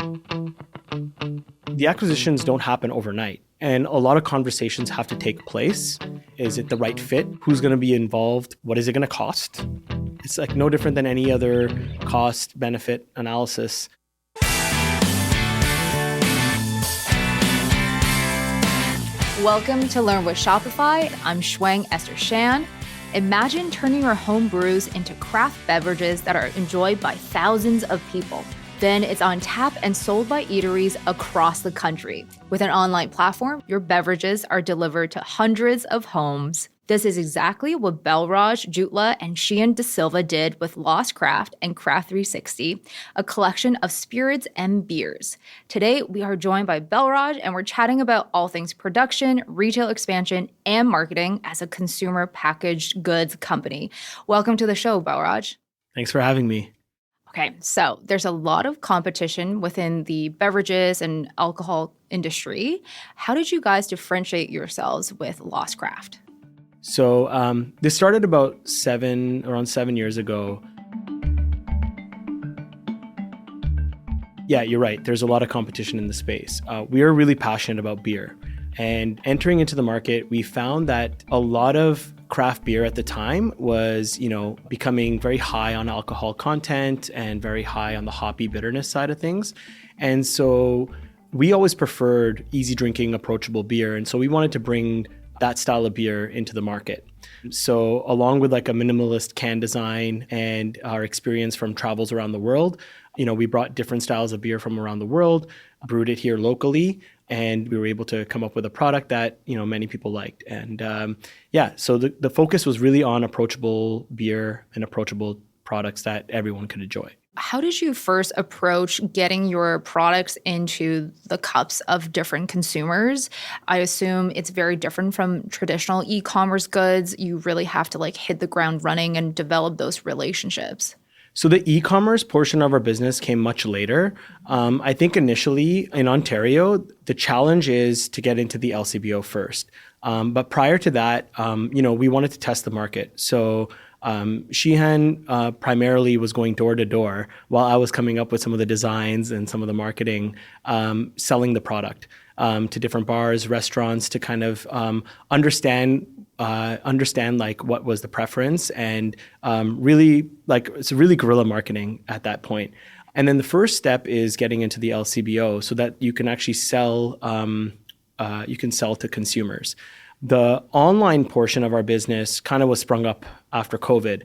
The acquisitions don't happen overnight, and a lot of conversations have to take place. Is it the right fit? Who's going to be involved? What is it going to cost? It's like no different than any other cost benefit analysis. Welcome to Learn with Shopify. I'm Shuang Esther Shan. Imagine turning your home brews into craft beverages that are enjoyed by thousands of people. Then it's on tap and sold by eateries across the country. With an online platform, your beverages are delivered to hundreds of homes. This is exactly what Belraj, Jutla, and Sheehan De Silva did with Lost Craft and Craft 360, a collection of spirits and beers. Today, we are joined by Belraj, and we're chatting about all things production, retail expansion, and marketing as a consumer packaged goods company. Welcome to the show, Belraj. Thanks for having me. Okay, so there's a lot of competition within the beverages and alcohol industry. How did you guys differentiate yourselves with Lost Craft? So this started about around 7 years ago. Yeah, you're right. There's a lot of competition in the space. We are really passionate about beer. And entering into the market, we found that a lot of craft beer at the time was, becoming very high on alcohol content and very high on the hoppy bitterness side of things. And so we always preferred easy drinking, approachable beer. And so we wanted to bring that style of beer into the market. So along with like a minimalist can design and our experience from travels around the world, we brought different styles of beer from around the world, brewed it here locally, and we were able to come up with a product that, many people liked. And so the focus was really on approachable beer and approachable products that everyone could enjoy. How did you first approach getting your products into the cups of different consumers? I assume it's very different from traditional e-commerce goods. You really have to hit the ground running and develop those relationships. So the e-commerce portion of our business came much later. I think initially in Ontario, the challenge is to get into the LCBO first. But prior to that, we wanted to test the market. So Sheehan primarily was going door to door while I was coming up with some of the designs and some of the marketing, selling the product to different bars, restaurants to kind of understand what was the preference and really it's really guerrilla marketing at that point. And then the first step is getting into the LCBO so that you can actually sell to consumers. The online portion of our business kind of was sprung up after COVID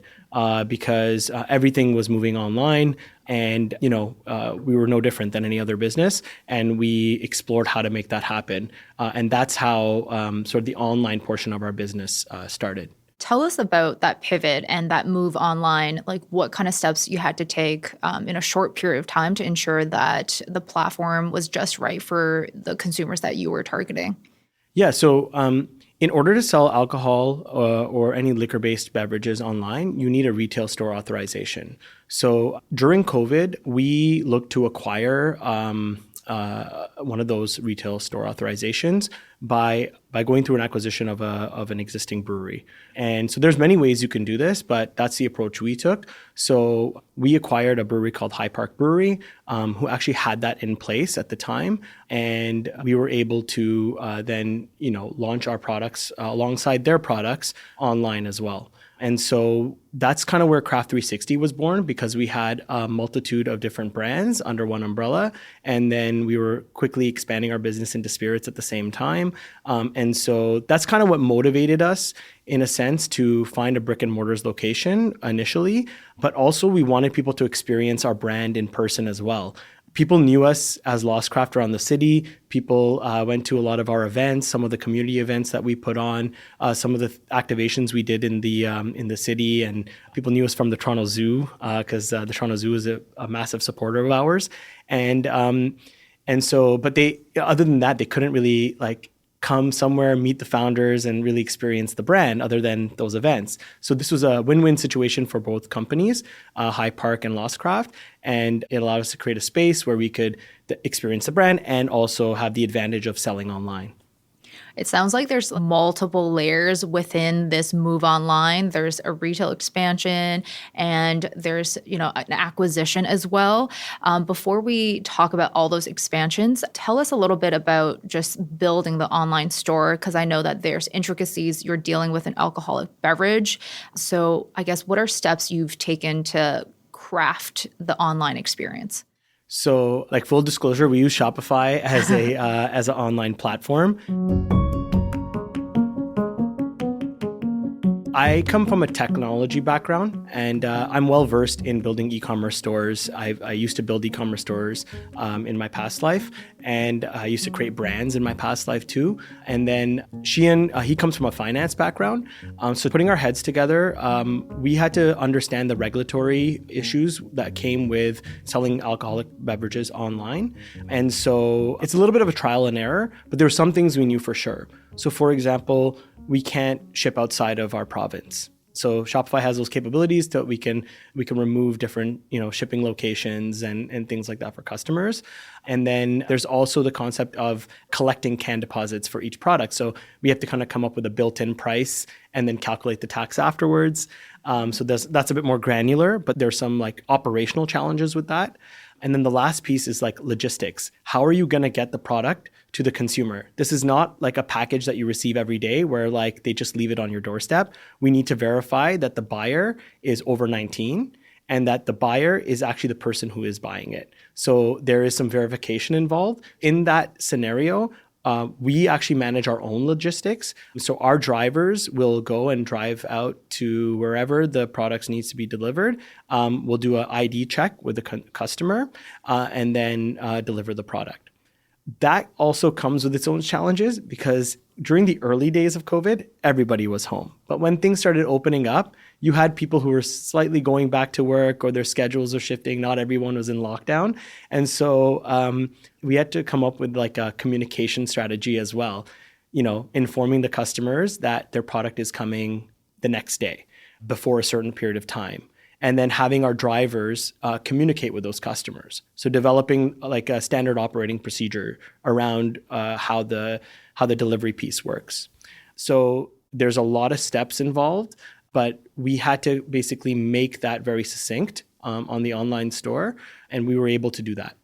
because everything was moving online and, we were no different than any other business. And we explored how to make that happen. And that's how sort of the online portion of our business started. Tell us about that pivot and that move online, what kind of steps you had to take in a short period of time to ensure that the platform was just right for the consumers that you were targeting. Yeah, so in order to sell alcohol or any liquor-based beverages online, you need a retail store authorization. So during COVID, we looked to acquire one of those retail store authorizations by going through an acquisition of an existing brewery. And so there's many ways you can do this, but that's the approach we took. So we acquired a brewery called High Park Brewery, who actually had that in place at the time. And we were able to then, launch our products alongside their products online as well. And so that's kind of where Craft 360 was born because we had a multitude of different brands under one umbrella. And then we were quickly expanding our business into spirits at the same time. And so that's kind of what motivated us in a sense to find a brick and mortars location initially. But also we wanted people to experience our brand in person as well. People knew us as Lost Craft around the city. People went to a lot of our events, some of the community events that we put on, some of the activations we did in the city, and people knew us from the Toronto Zoo because the Toronto Zoo is a massive supporter of ours. And so, but they, other than that, they couldn't really come somewhere, meet the founders, and really experience the brand other than those events. So this was a win-win situation for both companies, High Park and Lost Craft, and it allowed us to create a space where we could experience the brand and also have the advantage of selling online. It sounds like there's multiple layers within this move online. There's a retail expansion and there's, an acquisition as well. Before we talk about all those expansions, tell us a little bit about just building the online store, because I know that there's intricacies. You're dealing with an alcoholic beverage. So I guess what are steps you've taken to craft the online experience? So, like full disclosure, we use Shopify as a as an online platform. I come from a technology background, and I'm well versed in building e-commerce stores. I used to build e-commerce stores in my past life, and I used to create brands in my past life too. And then Sheehan, he comes from a finance background. So putting our heads together, we had to understand the regulatory issues that came with selling alcoholic beverages online. And so it's a little bit of a trial and error, but there were some things we knew for sure. So for example, we can't ship outside of our province. So Shopify has those capabilities that we can remove different, shipping locations and things like that for customers. And then there's also the concept of collecting can deposits for each product. So we have to kind of come up with a built-in price and then calculate the tax afterwards. So that's a bit more granular, but there's some like operational challenges with that. And then the last piece is like logistics. How are you going to get the product to the consumer? This is not like a package that you receive every day where like they just leave it on your doorstep. We need to verify that the buyer is over 19 and that the buyer is actually the person who is buying it. So there is some verification involved. In that scenario, we actually manage our own logistics. So our drivers will go and drive out to wherever the products needs to be delivered. We'll do an ID check with the customer and then deliver the product. That also comes with its own challenges because during the early days of COVID, everybody was home. But when things started opening up, you had people who were slightly going back to work or their schedules are shifting. Not everyone was in lockdown. And so we had to come up with like a communication strategy as well, informing the customers that their product is coming the next day before a certain period of time. And then having our drivers communicate with those customers. So developing like a standard operating procedure around how the delivery piece works. So there's a lot of steps involved, but we had to basically make that very succinct on the online store, and we were able to do that.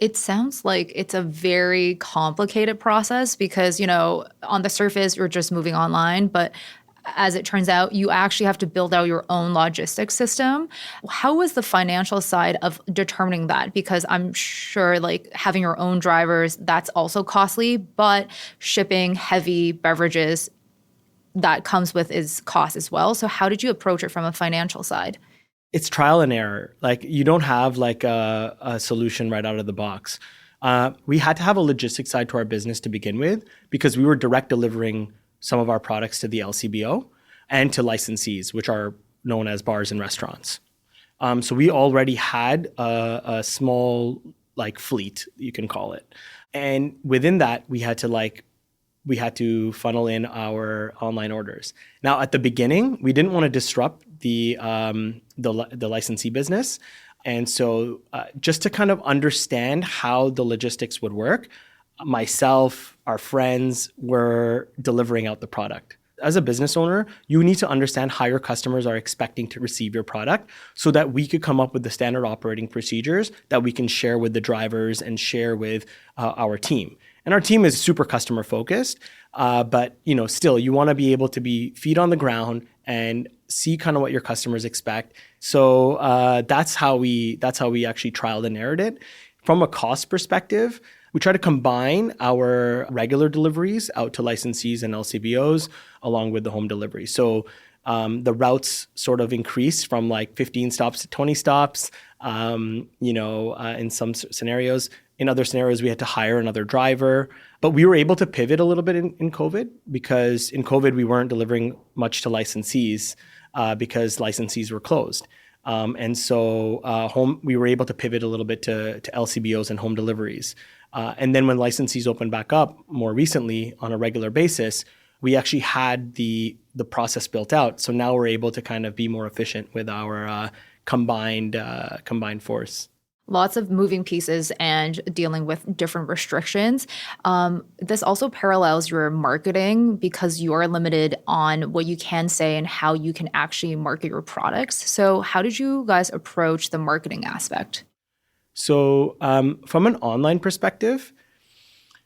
It sounds like it's a very complicated process because, on the surface, you're just moving online, but as it turns out, you actually have to build out your own logistics system. How was the financial side of determining that? Because I'm sure like having your own drivers, that's also costly, but shipping heavy beverages that comes with is cost as well. So how did you approach it from a financial side? It's trial and error. Like you don't have like a solution right out of the box. We had to have a logistics side to our business to begin with because we were direct delivering some of our products to the LCBO and to licensees, which are known as bars and restaurants. So we already had a small like fleet, you can call it. And within that, we had to funnel in our online orders. Now, at the beginning, we didn't want to disrupt the licensee business. And so just to kind of understand how the logistics would work, myself, our friends were delivering out the product. As a business owner, you need to understand how your customers are expecting to receive your product so that we could come up with the standard operating procedures that we can share with the drivers and share with our team. And our team is super customer focused, but still you want to be able to be feet on the ground and see kind of what your customers expect. So that's how we actually trialed and errored it. From a cost perspective, we try to combine our regular deliveries out to licensees and LCBOs along with the home delivery. So the routes sort of increased from like 15 stops to 20 stops, in some scenarios. In other scenarios, we had to hire another driver. But we were able to pivot a little bit in COVID because in COVID, we weren't delivering much to licensees because licensees were closed. And so we were able to pivot a little bit to LCBOs and home deliveries. And then when licensees opened back up more recently on a regular basis, we actually had the process built out. So now we're able to kind of be more efficient with our combined force. Lots of moving pieces and dealing with different restrictions. This also parallels your marketing because you are limited on what you can say and how you can actually market your products. So, how did you guys approach the marketing aspect? So from an online perspective,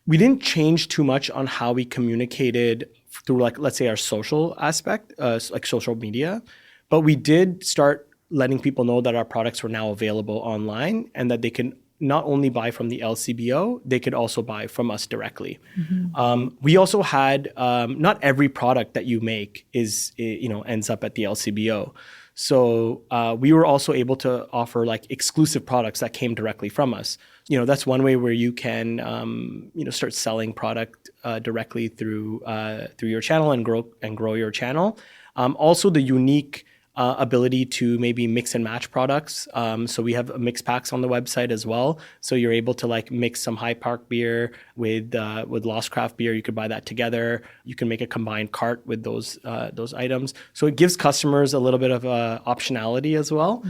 we didn't change too much on how we communicated through, like, let's say our social aspect, like social media, but we did start letting people know that our products were now available online and that they can not only buy from the LCBO, they could also buy from us directly. We also had not every product that you make ends up at the LCBO. So we were also able to offer like exclusive products that came directly from us. That's one way where you can start selling product directly through your channel and grow your channel. Also, the unique ability to maybe mix and match products. So we have mix packs on the website as well. So you're able to like mix some High Park beer with Lost Craft beer. You could buy that together. You can make a combined cart with those items. So it gives customers a little bit of optionality as well.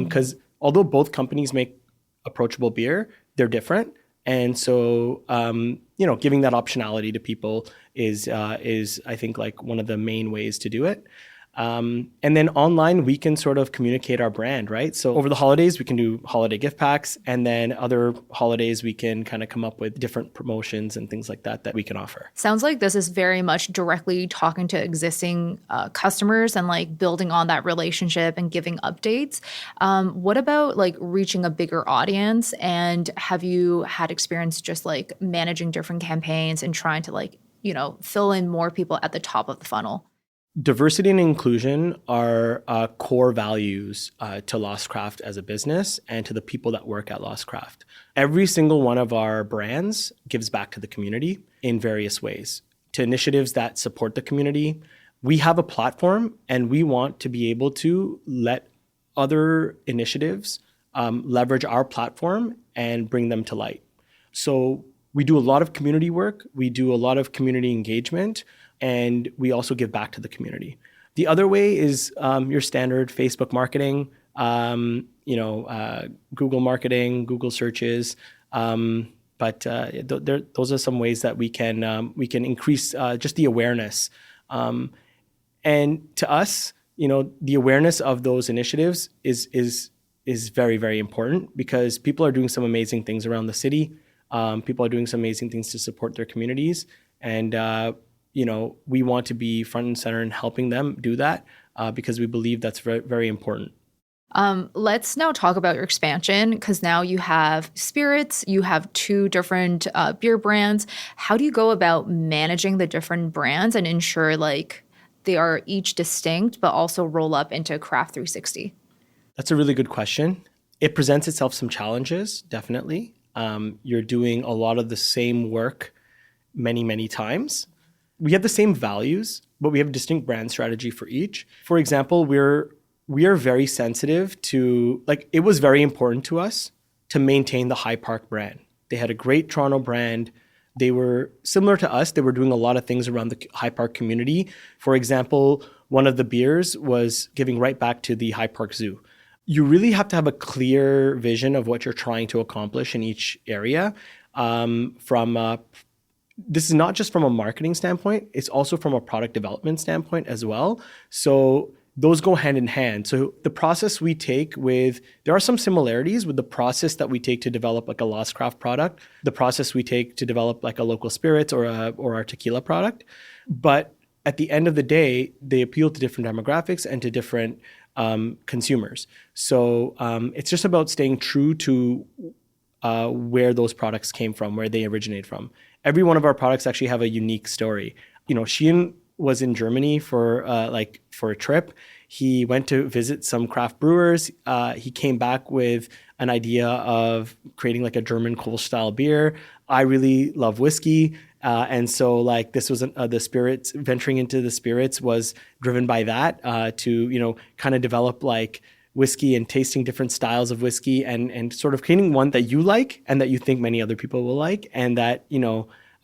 Because although both companies make approachable beer, they're different. And so, giving that optionality to people is I think like one of the main ways to do it. And then online, we can sort of communicate our brand, right? So over the holidays, we can do holiday gift packs. And then other holidays, we can kind of come up with different promotions and things like that we can offer. Sounds like this is very much directly talking to existing customers and like building on that relationship and giving updates. What about like reaching a bigger audience? And have you had experience just like managing different campaigns and trying to like, fill in more people at the top of the funnel? Diversity and inclusion are core values to Lost Craft as a business and to the people that work at Lost Craft. Every single one of our brands gives back to the community in various ways, to initiatives that support the community. We have a platform and we want to be able to let other initiatives leverage our platform and bring them to light. So we do a lot of community work. We do a lot of community engagement. And we also give back to the community. The other way is your standard Facebook marketing, Google marketing, Google searches. But those are some ways that we can increase just the awareness. And to us, the awareness of those initiatives is very, very important because people are doing some amazing things around the city. People are doing some amazing things to support their communities, and we want to be front and center in helping them do that because we believe that's very, very important. Let's now talk about your expansion because now you have spirits, you have 2 different beer brands. How do you go about managing the different brands and ensure like they are each distinct but also roll up into Craft 360? That's a really good question. It presents itself some challenges, definitely. You're doing a lot of the same work many, many times. We have the same values, but we have a distinct brand strategy for each. For example, we are very sensitive to, like, it was very important to us to maintain the High Park brand. They had a great Toronto brand. They were similar to us. They were doing a lot of things around the High Park community. For example, one of the beers was giving right back to the High Park Zoo. You really have to have a clear vision of what you're trying to accomplish in each area. This is not just from a marketing standpoint, it's also from a product development standpoint as well. So those go hand in hand. So the process we take there are some similarities with the process that we take to develop like a Lost Craft product, the process we take to develop like a local spirits or our tequila product. But at the end of the day, they appeal to different demographics and to different consumers. So it's just about staying true to where those products came from, where they originate from. Every one of our products actually have a unique story. Sheehan was in Germany for a trip. He went to visit some craft brewers. He came back with an idea of creating like a German Kolsch style beer. I really love whiskey. And so like this was the spirits, venturing into the spirits was driven by that to, kind of develop like whiskey and tasting different styles of whiskey and sort of creating one that you like and that you think many other people will like and that,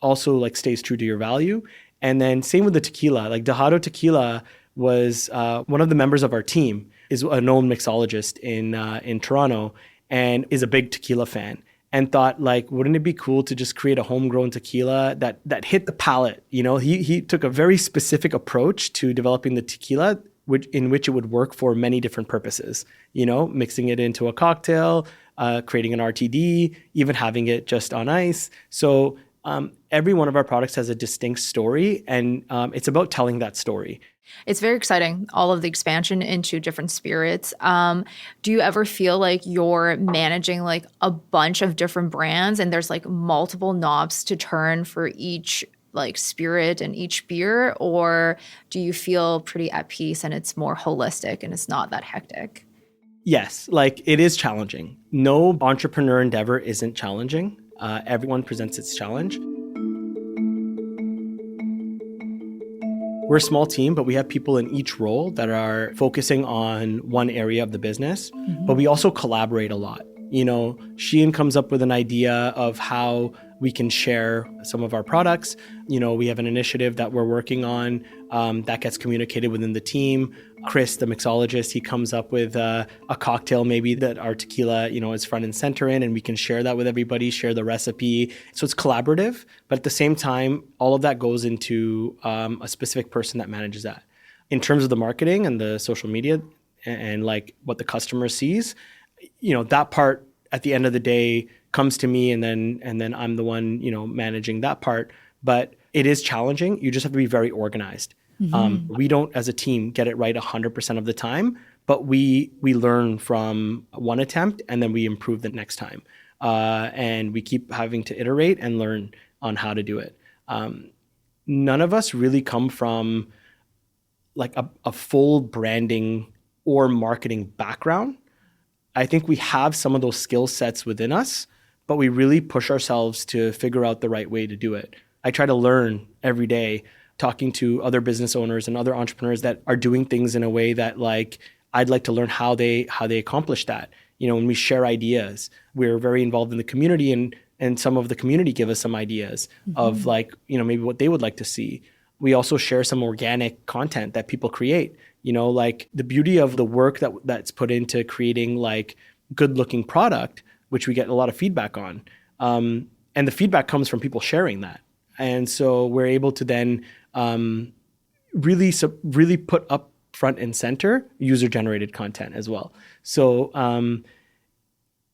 also like stays true to your value. And then same with the tequila, like Dejado Tequila was one of the members of our team is a known mixologist in Toronto. and is a big tequila fan, and thought like, wouldn't it be cool to just create a homegrown tequila that hit the palate? He took a very specific approach to developing the tequila, in which it would work for many different purposes. Mixing it into a cocktail, creating an RTD, even having it just on ice. So every one of our products has a distinct story, and it's about telling that story. It's very exciting, all of the expansion into different spirits. Do you ever feel like you're managing like a bunch of different brands and there's like multiple knobs to turn for each like spirit and each beer? Or do you feel pretty at peace and it's more holistic and it's not that hectic? Yes, like it is challenging. No entrepreneur endeavor isn't challenging. Everyone presents its challenge. We're a small team, but we have people in each role that are focusing on one area of the business, but we also collaborate a lot. Shein comes up with an idea of how we can share some of our products. We have an initiative that we're working on that gets communicated within the team. Chris, the mixologist, he comes up with a cocktail maybe that our tequila, is front and center in, and we can share that with everybody, share the recipe. So it's collaborative, but at the same time, all of that goes into a specific person that manages that. In terms of the marketing and the social media and like what the customer sees, that part at the end of the day comes to me, and then I'm the one, managing that part. But it is challenging. You just have to be very organized. We don't, as a team, get it right 100% of the time, but we learn from one attempt and then we improve the next time. And we keep having to iterate and learn on how to do it. None of us really come from like a full branding or marketing background. I think we have some of those skill sets within us, but we really push ourselves to figure out the right way to do it. I try to learn every day, talking to other business owners and other entrepreneurs that are doing things in a way that like I'd like to learn how they accomplish that. When we share ideas, we're very involved in the community, and some of the community give us some ideas of like, maybe what they would like to see. We also share some organic content that people create. Like the beauty of the work that's put into creating like good looking product, which we get a lot of feedback on. And the feedback comes from people sharing that. And so we're able to then really put up front and center user-generated content as well. So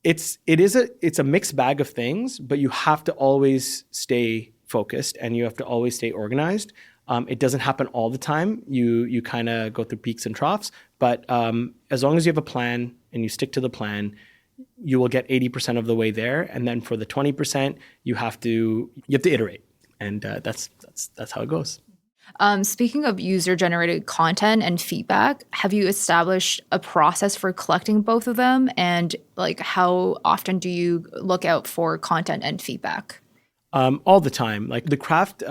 it's a mixed bag of things, but you have to always stay focused and you have to always stay organized. It doesn't happen all the time. You kind of go through peaks and troughs, but as long as you have a plan and you stick to the plan, you will get 80% of the way there. And then for the 20%, you have to iterate. And that's how it goes. Speaking of user-generated content and feedback, have you established a process for collecting both of them? And like, how often do you look out for content and feedback? All the time. Like the craft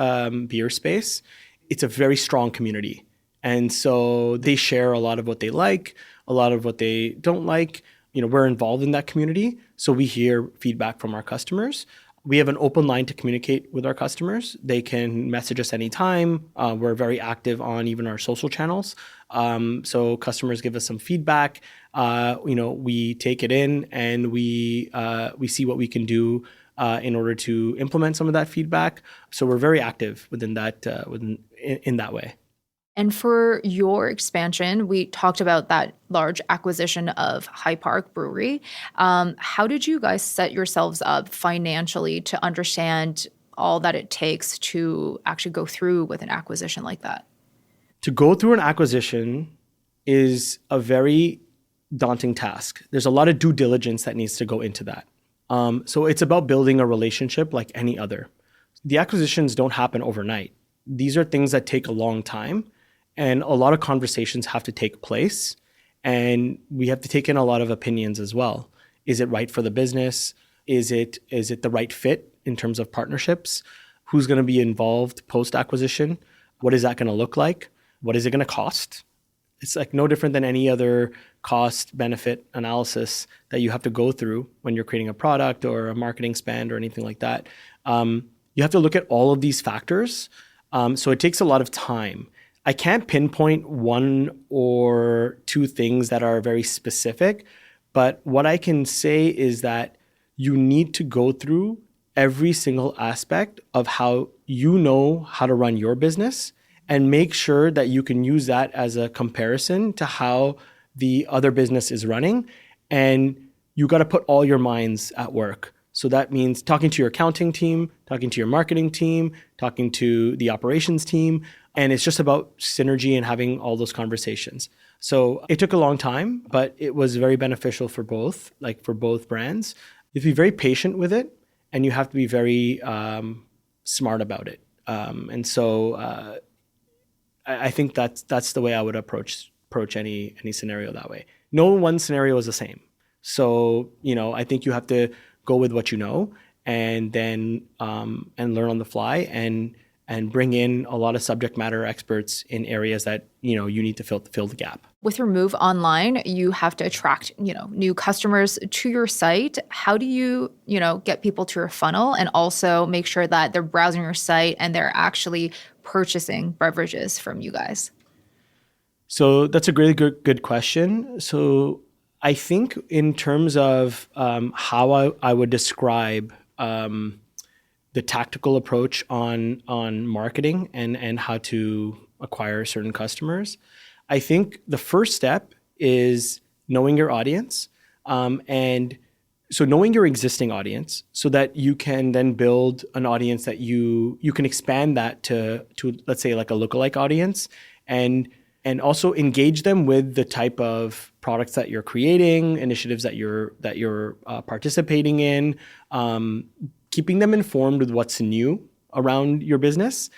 beer space, it's a very strong community. And so they share a lot of what they like, a lot of what they don't like. We're involved in that community. So we hear feedback from our customers. We have an open line to communicate with our customers. They can message us anytime. We're very active on even our social channels. So customers give us some feedback. We take it in and we see what we can do in order to implement some of that feedback. So we're very active within that in that way. And for your expansion, we talked about that large acquisition of High Park Brewery. How did you guys set yourselves up financially to understand all that it takes to actually go through with an acquisition like that? To go through an acquisition is a very daunting task. There's a lot of due diligence that needs to go into that. So it's about building a relationship like any other. The acquisitions don't happen overnight. These are things that take a long time. And a lot of conversations have to take place, and we have to take in a lot of opinions as well. Is it right for the business? Is it the right fit in terms of partnerships? Who's going to be involved post-acquisition? What is that going to look like? What is it going to cost? It's like no different than any other cost-benefit analysis that you have to go through when you're creating a product or a marketing spend or anything like that. You have to look at all of these factors. So it takes a lot of time. I can't pinpoint one or two things that are very specific, But what I can say is that you need to go through every single aspect of how you know how to run your business and make sure that you can use that as a comparison to how the other business is running. And you got to put all your minds at work. So that means talking to your accounting team, talking to your marketing team, talking to the operations team. And it's just about synergy and having all those conversations. So it took a long time, but it was very beneficial for both, like for both brands. You have to be very patient with it, and you have to be very smart about it. And so I think that's the way I would approach any scenario that way. No one scenario is the same. So, I think you have to go with what you know, and then and learn on the fly, and bring in a lot of subject matter experts in areas that you need to fill the gap. With your move online, you have to attract, new customers to your site. How do you, get people to your funnel and also make sure that they're browsing your site and they're actually purchasing beverages from you guys? So that's a really good question. So I think in terms of how I would describe the tactical approach on marketing and how to acquire certain customers, I think the first step is knowing your audience, and so knowing your existing audience so that you can then build an audience that you can expand that to let's say like a lookalike audience, and also engage them with the type of products that you're creating, initiatives that you're participating in, keeping them informed with what's new around your business.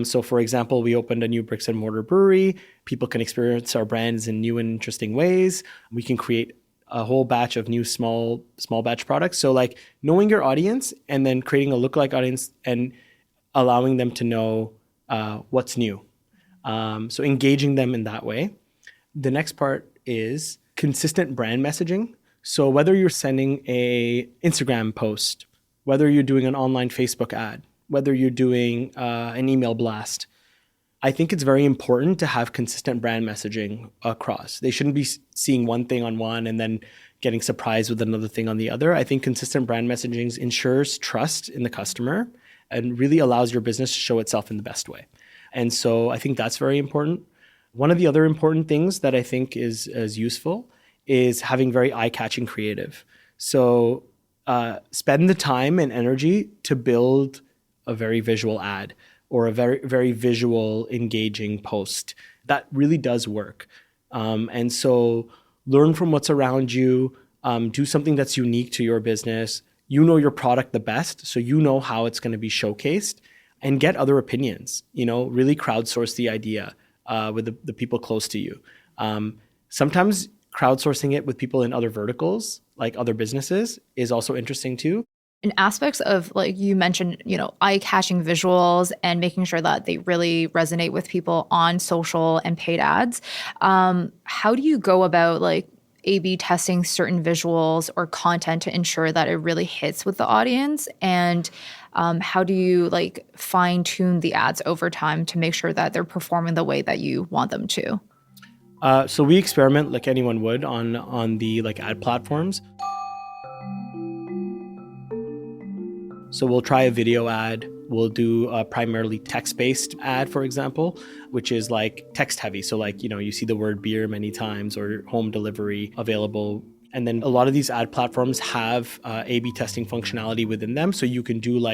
So for example, we opened a new bricks and mortar brewery. People can experience our brands in new and interesting ways. We can create a whole batch of new small batch products. So like knowing your audience and then creating a lookalike audience and allowing them to know what's new. So engaging them in that way. The next part is consistent brand messaging. So whether you're sending a Instagram post, whether you're doing an online Facebook ad, whether you're doing an email blast, I think it's very important to have consistent brand messaging across. They shouldn't be seeing one thing on one and then getting surprised with another thing on the other. I think consistent brand messaging ensures trust in the customer and really allows your business to show itself in the best way. And so I think that's very important. One of the other important things that I think is useful is having very eye-catching creative. So spend the time and energy to build a very visual ad or a very, very visual, engaging post. That really does work. And so learn from what's around you, do something that's unique to your business. You know your product the best, so you know how it's going to be showcased, and get other opinions. Really crowdsource the idea with the people close to you. Sometimes crowdsourcing it with people in other verticals, like other businesses, is also interesting too. In aspects of, like you mentioned, eye-catching visuals and making sure that they really resonate with people on social and paid ads, how do you go about A/B testing certain visuals or content to ensure that it really hits with the audience? And how do you fine-tune the ads over time to make sure that they're performing the way that you want them to? So we experiment like anyone would on the ad platforms. So we'll try a video ad. We'll do a primarily text-based ad, for example, which is text heavy. So you see the word beer many times or home delivery available. And then a lot of these ad platforms have A/B testing functionality within them. So you can do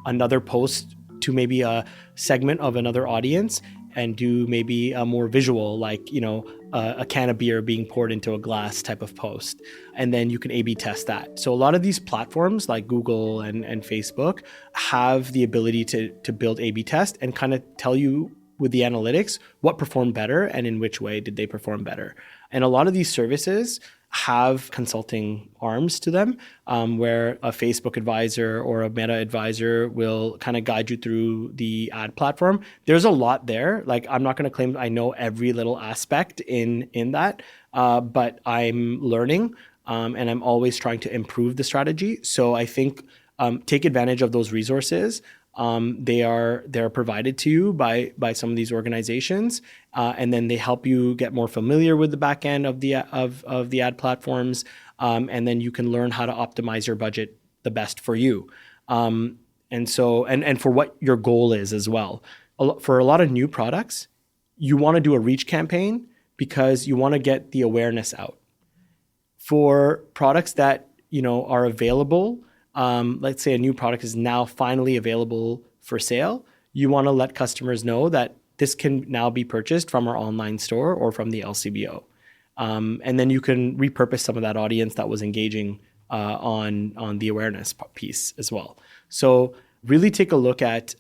another post to maybe a segment of another audience and do maybe a more visual, a can of beer being poured into a glass type of post. And then you can A/B test that. So a lot of these platforms like Google and Facebook have the ability to build A/B test and kind of tell you with the analytics what performed better and in which way did they perform better. And a lot of these services have consulting arms to them, where a Facebook advisor or a Meta advisor will kind of guide you through the ad platform. There's a lot there. I'm not going to claim I know every little aspect in that, but I'm learning, and I'm always trying to improve the strategy. So I think take advantage of those resources. They're provided to you by some of these organizations, and then they help you get more familiar with the back end of the ad platforms, and then you can learn how to optimize your budget the best for you. And for what your goal is as well. For a lot of new products, you want to do a reach campaign because you want to get the awareness out. For products that are available, let's say a new product is now finally available for sale, you want to let customers know that this can now be purchased from our online store or from the LCBO. And then you can repurpose some of that audience that was engaging on the awareness piece as well. So really take a look at,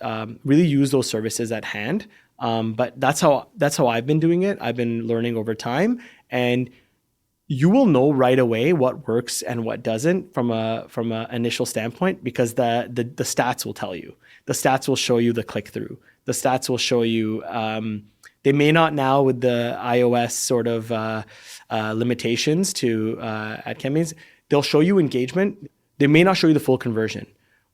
really use those services at hand. But that's how I've been doing it. I've been learning over time, and you will know right away what works and what doesn't from a initial standpoint, because the stats will tell you. The stats will show you the click through. The stats will show you. They may not now with the iOS sort of limitations to ad campaigns. They'll show you engagement. They may not show you the full conversion.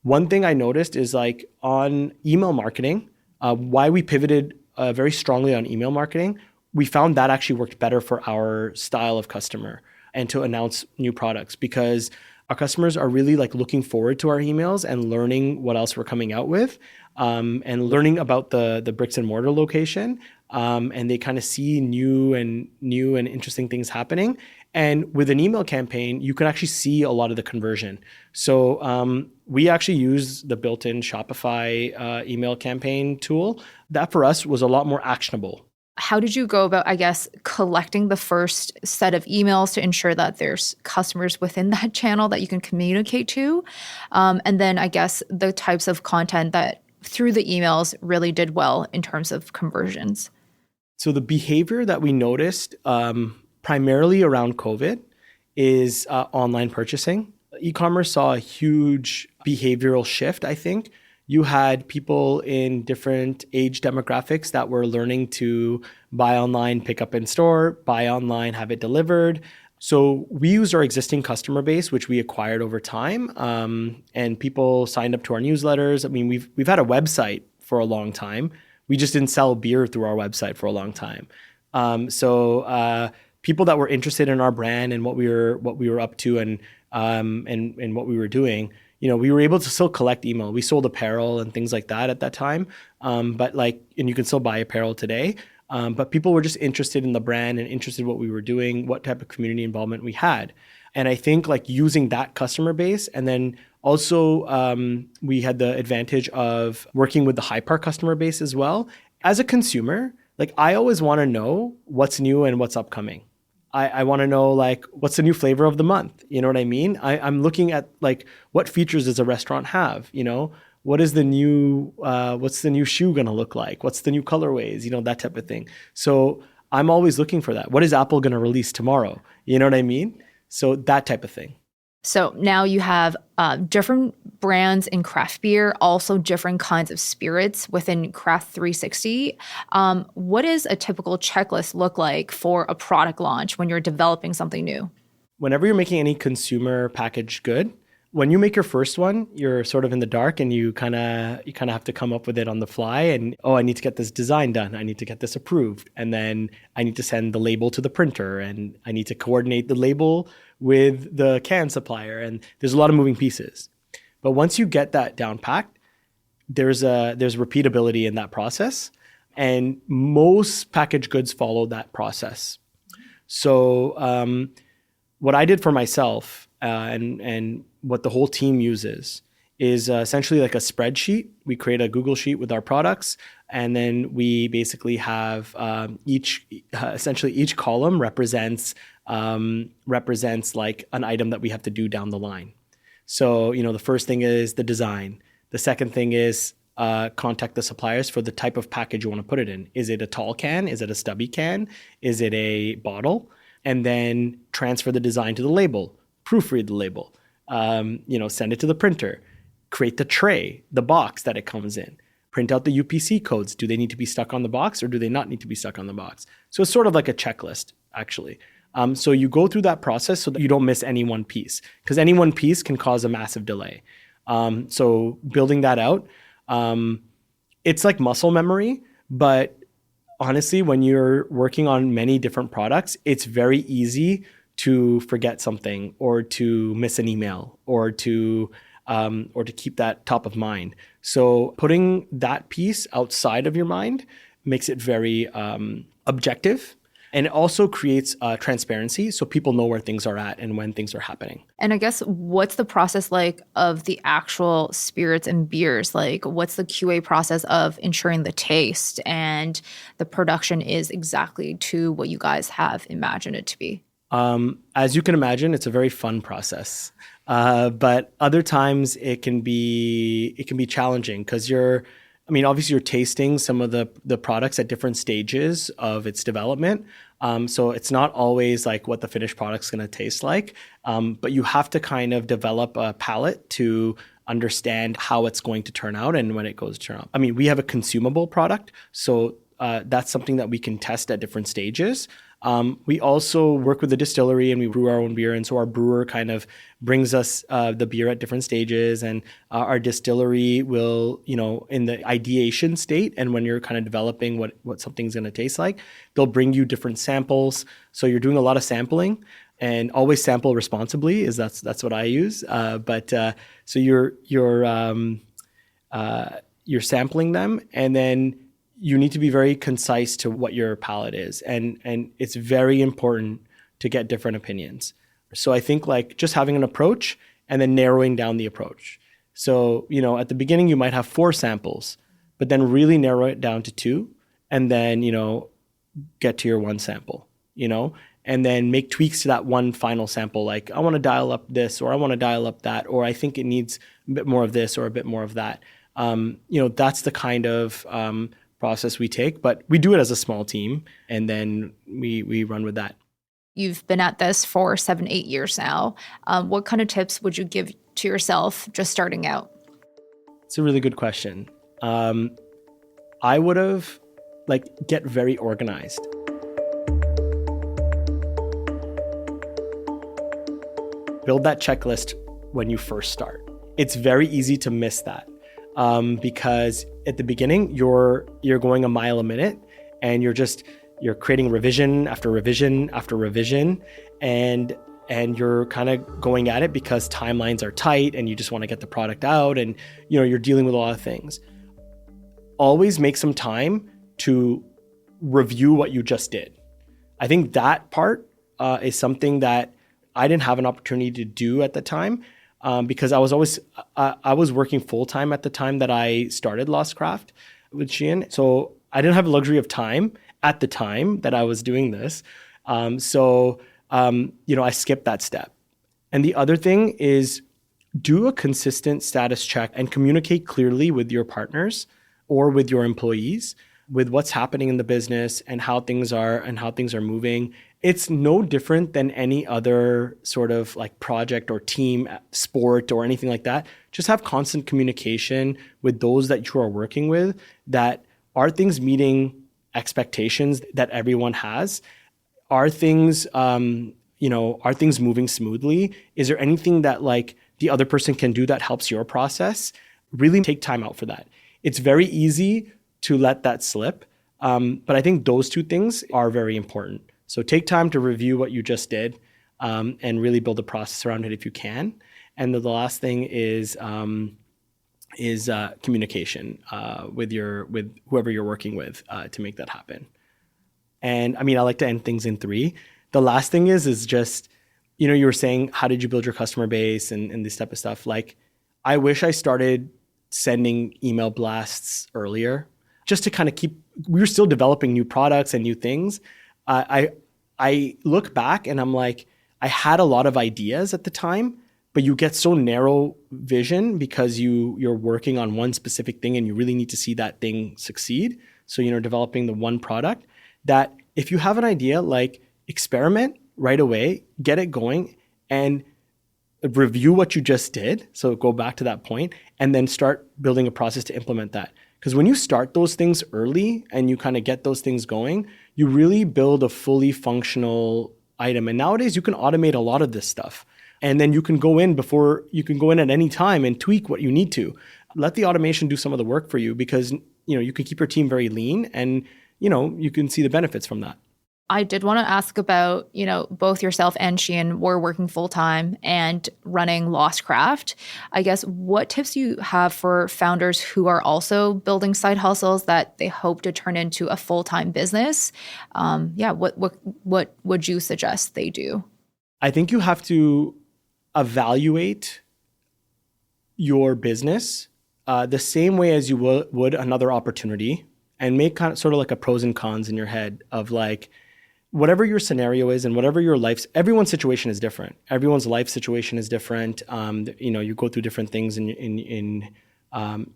One thing I noticed is like on email marketing, why we pivoted very strongly on email marketing, we found that actually worked better for our style of customer and to announce new products, because our customers are really like looking forward to our emails and learning what else we're coming out with, and learning about the bricks and mortar location. And they kind of see new and interesting things happening. And with an email campaign, you can actually see a lot of the conversion. So we actually use the built-in Shopify email campaign tool. That for us was a lot more actionable. How did you go about, I guess, collecting the first set of emails to ensure that there's customers within that channel that you can communicate to? And then I guess the types of content that through the emails really did well in terms of conversions. So the behavior that we noticed primarily around COVID is online purchasing. E-commerce saw a huge behavioral shift, I think. You had people in different age demographics that were learning to buy online, pick up in store, buy online, have it delivered. So we used our existing customer base, which we acquired over time, and people signed up to our newsletters. I mean, we've had a website for a long time. We just didn't sell beer through our website for a long time. So people that were interested in our brand and what we were up to and what we were doing, we were able to still collect email. We sold apparel and things like that at that time. And you can still buy apparel today. But people were just interested in the brand and interested in what we were doing, what type of community involvement we had. And I think like using that customer base, and then also we had the advantage of working with the Hyperpark customer base as well. As a consumer, like I always want to know what's new and what's upcoming. I want to know like what's the new flavor of the month. You know what I mean? I'm looking at like what features does a restaurant have? What is the new what's the new shoe gonna look like? What's the new colorways? That type of thing. So I'm always looking for that. What is Apple gonna release tomorrow? You know what I mean? So that type of thing. So now you have different brands in craft beer, also different kinds of spirits within Craft 360. What does a typical checklist look like for a product launch when you're developing something new? Whenever you're making any consumer packaged good, when you make your first one, you're sort of in the dark and you kind of have to come up with it on the fly. And, I need to get this design done. I need to get this approved. And then I need to send the label to the printer, and I need to coordinate the label with the can supplier. And there's a lot of moving pieces. But once you get that down packed, there's repeatability in that process. And most packaged goods follow that process. So what I did for myself and what the whole team uses is essentially like a spreadsheet. We create a Google Sheet with our products, and then we basically have each column represents like an item that we have to do down the line. So, the first thing is the design. The second thing is contact the suppliers for the type of package you want to put it in. Is it a tall can? Is it a stubby can? Is it a bottle? And then transfer the design to the label, proofread the label. Send it to the printer, create the tray, the box that it comes in, print out the UPC codes. Do they need to be stuck on the box or do they not need to be stuck on the box? So it's sort of like a checklist, actually. So you go through that process so that you don't miss any one piece, because any one piece can cause a massive delay. So building that out, it's like muscle memory, but honestly, when you're working on many different products, it's very easy to forget something or to miss an email or to keep that top of mind. So putting that piece outside of your mind makes it very objective. And it also creates transparency so people know where things are at and when things are happening. And I guess what's the process like of the actual spirits and beers? Like what's the QA process of ensuring the taste and the production is exactly to what you guys have imagined it to be? As you can imagine, it's a very fun process. But other times it can be challenging because obviously you're tasting some of the products at different stages of its development. So it's not always like what the finished product's going to taste like. But you have to kind of develop a palate to understand how it's going to turn out and when it goes to turn out. I mean, we have a consumable product, so that's something that we can test at different stages. We also work with the distillery and we brew our own beer. And so our brewer kind of brings us the beer at different stages, and our distillery will, in the ideation state and when you're kind of developing what something's going to taste like, they'll bring you different samples. So you're doing a lot of sampling, and always sample responsibly that's what I use. So you're sampling them, and then you need to be very concise to what your palate is. And it's very important to get different opinions. So I think like just having an approach and then narrowing down the approach. So, at the beginning you might have 4 samples, but then really narrow it down to 2 and then, get to your 1 sample, and then make tweaks to that one final sample. Like I want to dial up this, or I want to dial up that, or I think it needs a bit more of this or a bit more of that. That's the kind of process we take, but we do it as a small team, and then we run with that. You've been at this for 7-8 years now. What kind of tips would you give to yourself just starting out? It's a really good question. I would have get very organized. Build that checklist when you first start. It's very easy to miss that. Because at the beginning you're going a mile a minute, and you're creating revision after revision after revision, and you're kind of going at it because timelines are tight and you just want to get the product out, and you're dealing with a lot of things. Always make some time to review what you just did. I think that part is something that I didn't have an opportunity to do at the time. Because I was working full time at the time that I started Lost Craft with Shein. So I didn't have the luxury of time at the time that I was doing this. I skipped that step. And the other thing is do a consistent status check and communicate clearly with your partners or with your employees with what's happening in the business and how things are moving. It's no different than any other sort of like project or team sport or anything like that. Just have constant communication with those that you are working with. That are things meeting expectations that everyone has? Are things, are things moving smoothly? Is there anything that like the other person can do that helps your process? Really take time out for that. It's very easy to let that slip. But I think those 2 things are very important. So take time to review what you just did, and really build a process around it if you can. And the last thing is communication with whoever you're working with to make that happen. And I mean, I like to end things in 3. The last thing is just, you were saying, how did you build your customer base and this type of stuff? Like, I wish I started sending email blasts earlier, just to kind of we were still developing new products and new things. I look back and I'm like, I had a lot of ideas at the time, but you get so narrow vision because you're working on one specific thing and you really need to see that thing succeed. So, developing the one product, that if you have an idea, like experiment right away, get it going and review what you just did. So go back to that point and then start building a process to implement that. Because when you start those things early and you kind of get those things going, you really build a fully functional item. And nowadays you can automate a lot of this stuff. And then you can go in at any time and tweak what you need to. Let the automation do some of the work for you, because you can keep your team very lean and you can see the benefits from that. I did want to ask about, both yourself and Shein were working full time and running Lostcraft. I guess what tips do you have for founders who are also building side hustles that they hope to turn into a full time business? What would you suggest they do? I think you have to evaluate your business the same way as you would another opportunity, and make kind of sort of like a pros and cons in your head of like, whatever your scenario is and whatever your everyone's situation is different. Everyone's life situation is different. You go through different things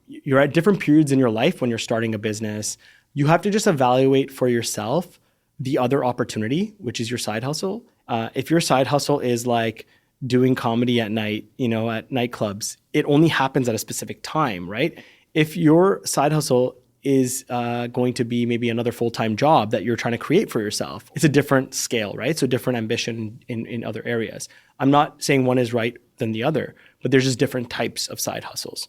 you're at different periods in your life when you're starting a business. You have to just evaluate for yourself the other opportunity, which is your side hustle. If your side hustle is like doing comedy at night, at nightclubs, it only happens at a specific time, right? If your side hustle is going to be maybe another full-time job that you're trying to create for yourself, it's a different scale, right? So different ambition in other areas. I'm not saying one is right than the other, but there's just different types of side hustles.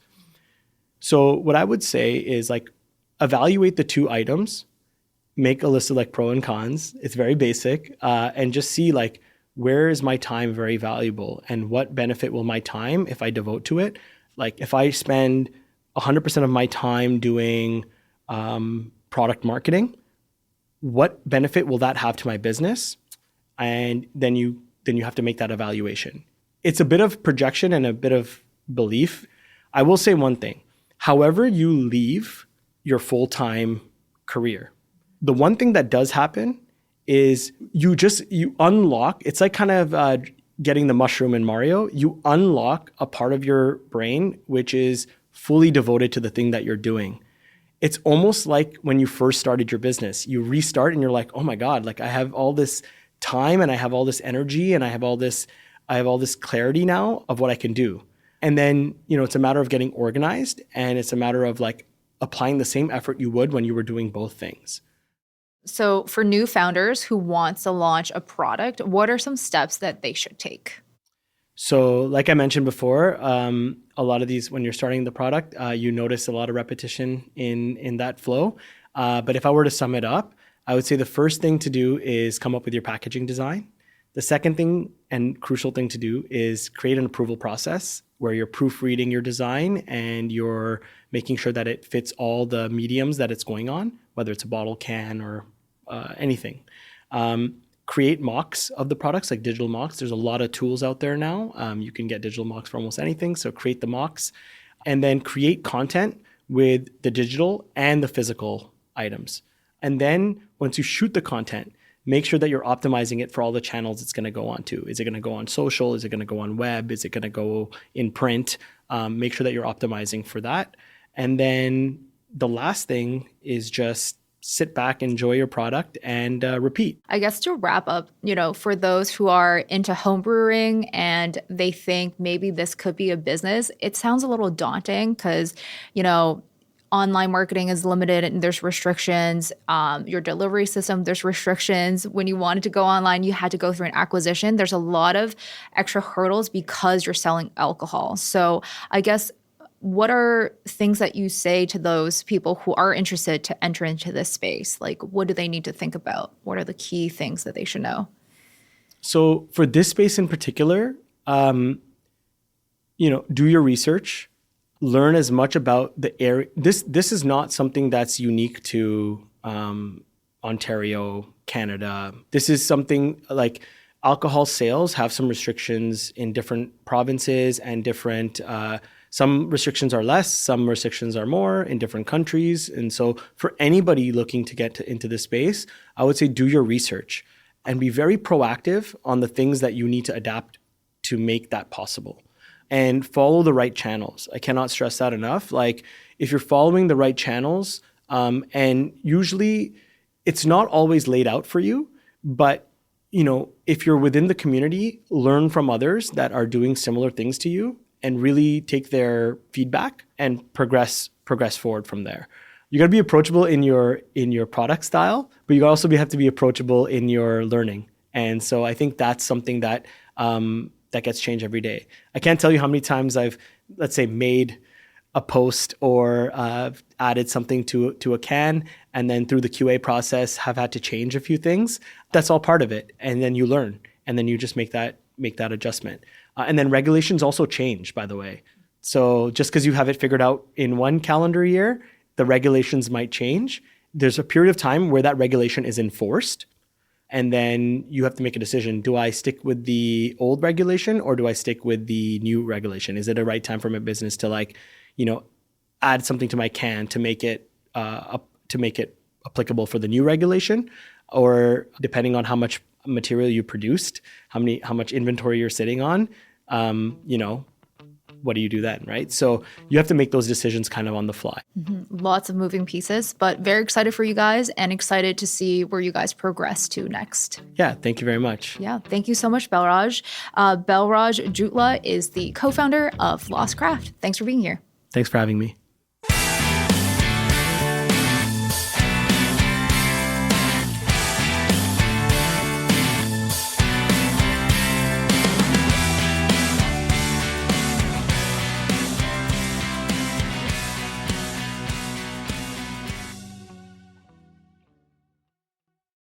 So what I would say is like, evaluate the two items, make a list of like pro and cons. It's very basic, and just see like, where is my time very valuable and what benefit will my time, if I devote to it? Like if I spend 100% of my time doing product marketing, what benefit will that have to my business? And then you have to make that evaluation. It's a bit of projection and a bit of belief. I will say one thing. However you leave your full-time career, the one thing that does happen is you unlock, it's like kind of getting the mushroom in Mario. You unlock a part of your brain which is fully devoted to the thing that you're doing. It's almost like when you first started your business, you restart and you're like, oh my God, like I have all this time and I have all this energy and I have all this clarity now of what I can do. And then, it's a matter of getting organized, and it's a matter of like applying the same effort you would when you were doing both things. So for new founders who want to launch a product, what are some steps that they should take? So like I mentioned before, a lot of these, when you're starting the product, you notice a lot of repetition in that flow. But if I were to sum it up, I would say the first thing to do is come up with your packaging design. The second thing and crucial thing to do is create an approval process where you're proofreading your design and you're making sure that it fits all the mediums that it's going on, whether it's a bottle, can, or anything. Create mocks of the products, like digital mocks. There's a lot of tools out there now. You can get digital mocks for almost anything. So create the mocks, and then create content with the digital and the physical items. And then once you shoot the content, make sure that you're optimizing it for all the channels it's going to go on to. Is it going to go on social? Is it going to go on web? Is it going to go in print? Make sure that you're optimizing for that. And then the last thing is just sit back, enjoy your product, and repeat. I guess to wrap up, for those who are into home brewing and they think maybe this could be a business, it sounds a little daunting because, online marketing is limited and there's restrictions. Your delivery system, there's restrictions. When you wanted to go online, you had to go through an acquisition. There's a lot of extra hurdles because you're selling alcohol. So I guess, what are things that you say to those people who are interested to enter into this space? Like, what do they need to think about? What are the key things that they should know? So for this space in particular, do your research. Learn as much about the area. This is not something that's unique to Ontario, Canada. This is something like alcohol sales have some restrictions in different provinces and different, some restrictions are less, some restrictions are more in different countries. And so for anybody looking to get into this space, I would say do your research and be very proactive on the things that you need to adapt to make that possible. And follow the right channels. I cannot stress that enough. Like if you're following the right channels, and usually it's not always laid out for you, but if you're within the community, learn from others that are doing similar things to you and really take their feedback and progress forward from there. You got to be approachable in your product style, but you also have to be approachable in your learning. And so I think that's something that that gets changed every day. I can't tell you how many times I've, let's say, made a post or added something to a can, and then through the QA process have had to change a few things. That's all part of it. And then you learn, and then you just make that adjustment. And then regulations also change, by the way. So just because you have it figured out in one calendar year, the regulations might change. There's a period of time where that regulation is enforced. And then you have to make a decision. Do I stick with the old regulation or do I stick with the new regulation? Is it a right time for my business to add something to my can to make it applicable for the new regulation? Or depending on how much material you produced, how much inventory you're sitting on, what do you do then, right? So you have to make those decisions kind of on the fly. Lots of moving pieces, but very excited for you guys and excited to see where you guys progress to next. Yeah, thank you very much. Yeah, thank you so much, Balraj. Balraj Jutla is the co-founder of Lost Craft. Thanks for being here. Thanks for having me.